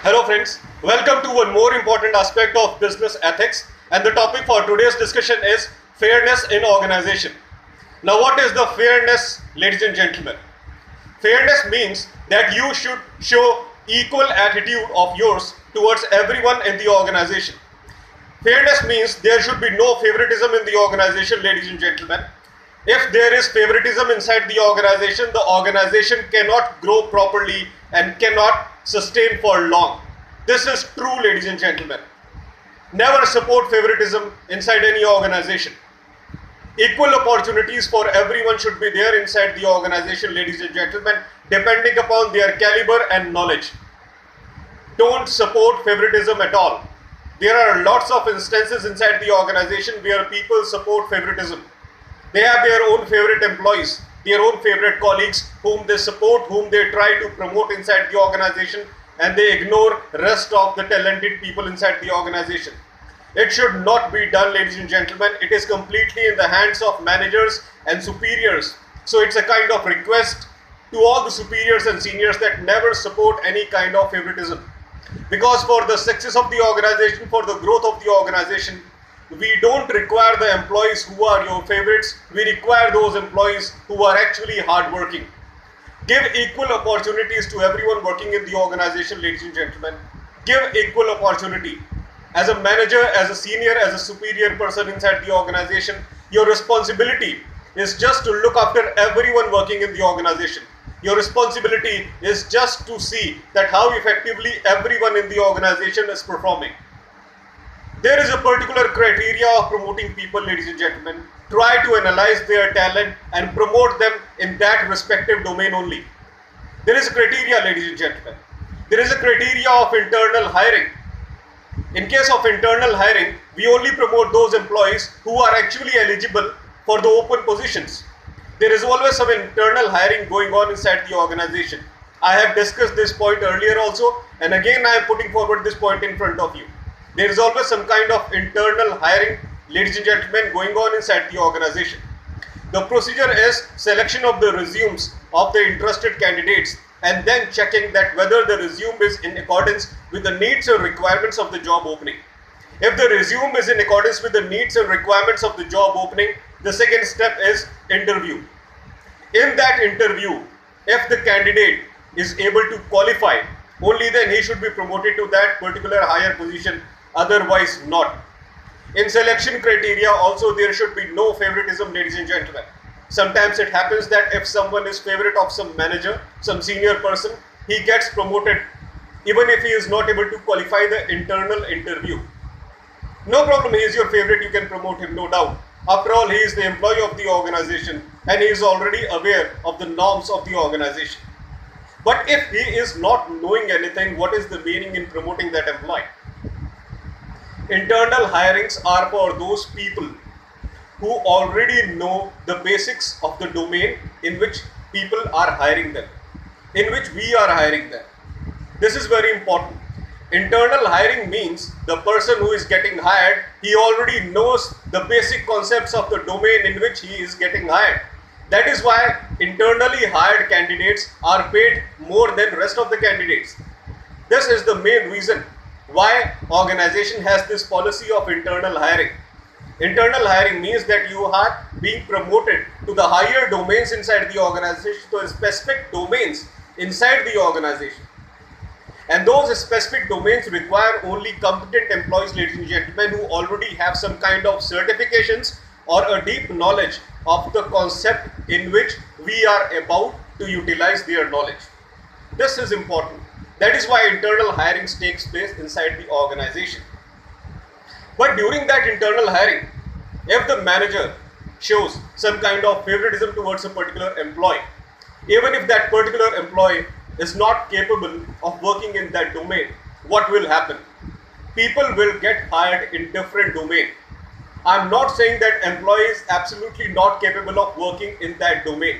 Hello friends, welcome to one more important aspect of business ethics, and the topic for today's discussion is fairness in organization. Now what is the fairness, ladies and gentlemen? Fairness means that you should show equal attitude of yours towards everyone in the organization. Fairness means there should be no favoritism in the organization, ladies and gentlemen. If there is favoritism inside the organization cannot grow properly and cannot sustain for long. This is true, ladies and gentlemen. Never support favoritism inside any organization. Equal opportunities for everyone should be there inside the organization, ladies and gentlemen, depending upon their caliber and knowledge. Don't support favoritism at all. There are lots of instances inside the organization where people support favoritism. They have their own favorite employees, their own favorite colleagues whom they support, whom they try to promote inside the organization, and they ignore rest of the talented people inside the organization. It should not be done, ladies and gentlemen. It is completely in the hands of managers and superiors. So it's a kind of request to all the superiors and seniors that never support any kind of favoritism. Because for the success of the organization, for the growth of the organization, we don't require the employees who are your favorites. We require those employees who are actually hardworking. Give equal opportunities to everyone working in the organization, ladies and gentlemen. Give equal opportunity. As a manager, as a senior, as a superior person inside the organization, your responsibility is just to look after everyone working in the organization. Your responsibility is just to see that how effectively everyone in the organization is performing. There is a particular criteria of promoting people, ladies and gentlemen. Try to analyze their talent and promote them in that respective domain only. There is a criteria, ladies and gentlemen. There is a criteria of internal hiring. In case of internal hiring, we only promote those employees who are actually eligible for the open positions. There is always some internal hiring going on inside the organization. I have discussed this point earlier also, and again I am putting forward this point in front of you. There is always some kind of internal hiring, ladies and gentlemen, going on inside the organization. The procedure is selection of the resumes of the interested candidates and then checking that whether the resume is in accordance with the needs and requirements of the job opening. If the resume is in accordance with the needs and requirements of the job opening, the second step is interview. In that interview, if the candidate is able to qualify, only then he should be promoted to that particular higher position, otherwise not. In selection criteria also there should be no favoritism, ladies and gentlemen. Sometimes it happens that if someone is favorite of some manager, some senior person, he gets promoted even if he is not able to qualify the internal interview. No problem, he is your favorite, you can promote him, no doubt. After all, he is the employee of the organization and he is already aware of the norms of the organization. But if he is not knowing anything, what is the meaning in promoting that employee? Internal hirings are for those people who already know the basics of the domain in which people are hiring them, in which we are hiring them. This is very important. Internal hiring means the person who is getting hired, he already knows the basic concepts of the domain in which he is getting hired. That is why internally hired candidates are paid more than rest of the candidates. This is the main reason why organization has this policy of internal hiring. Internal hiring means that you are being promoted to the higher domains inside the organization, to specific domains inside the organization. And those specific domains require only competent employees, ladies and gentlemen, who already have some kind of certifications or a deep knowledge of the concept in which we are about to utilize their knowledge. This is important. That is why internal hiring takes place inside the organization. But during that internal hiring, if the manager shows some kind of favoritism towards a particular employee, even if that particular employee is not capable of working in that domain, what will happen? People will get hired in different domain. I am not saying that employee is absolutely not capable of working in that domain.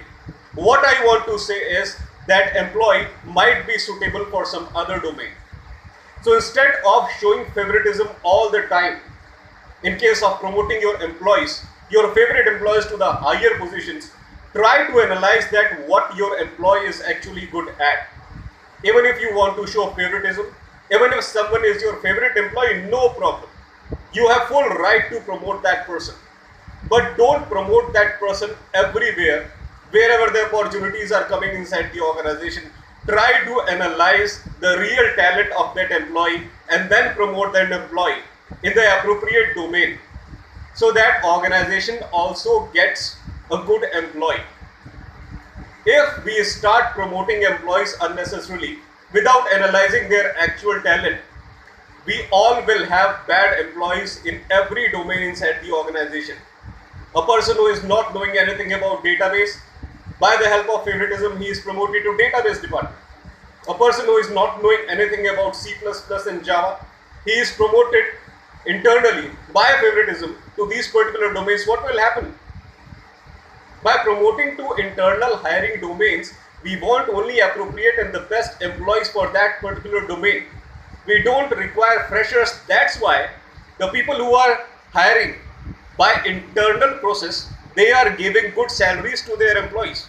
What I want to say is that employee might be suitable for some other domain. So instead of showing favoritism all the time, in case of promoting your employees, your favorite employees to the higher positions, try to analyze that what your employee is actually good at. Even if you want to show favoritism, Even if someone is your favorite employee, no problem. You have full right to promote that person. But don't promote that person everywhere, wherever the opportunities are coming inside the organization. Try to analyze the real talent of that employee and then promote that employee in the appropriate domain, so that organization also gets a good employee. If we start promoting employees unnecessarily without analyzing their actual talent, we all will have bad employees in every domain inside the organization. A person who is not knowing anything about database, by the help of favoritism, he is promoted to database department. A person who is not knowing anything about C++ and Java, he is promoted internally by favoritism to these particular domains. What will happen? By promoting to internal hiring domains, we want only appropriate and the best employees for that particular domain. We don't require freshers. That's why the people who are hiring by internal process, they are giving good salaries to their employees.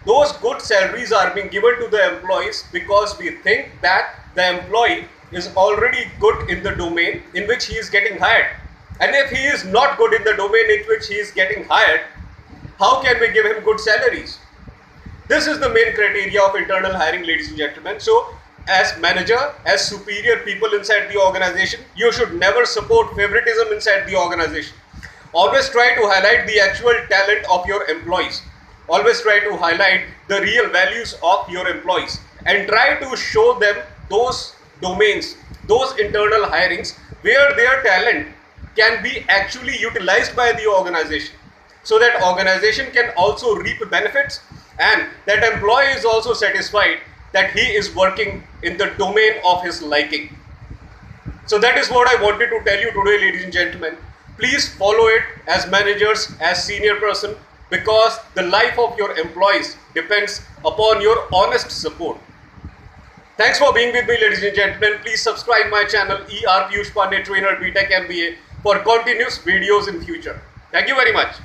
Those good salaries are being given to the employees because we think that the employee is already good in the domain in which he is getting hired. And if he is not good in the domain in which he is getting hired, how can we give him good salaries? This is the main criteria of internal hiring, ladies and gentlemen. So, as manager, as superior people inside the organization, you should never support favoritism inside the organization. Always try to highlight the actual talent of your employees. Always try to highlight the real values of your employees and try to show them those domains, those internal hirings where their talent can be actually utilized by the organization, so that organization can also reap benefits and that employee is also satisfied that he is working in the domain of his liking. So that is what I wanted to tell you today, ladies and gentlemen. Please follow it as managers, as senior person, because the life of your employees depends upon your honest support. Thanks for being with me, ladies and gentlemen. Please subscribe my channel ER Piyush Pandey Trainer B.Tech MBA for continuous videos in future. Thank you very much.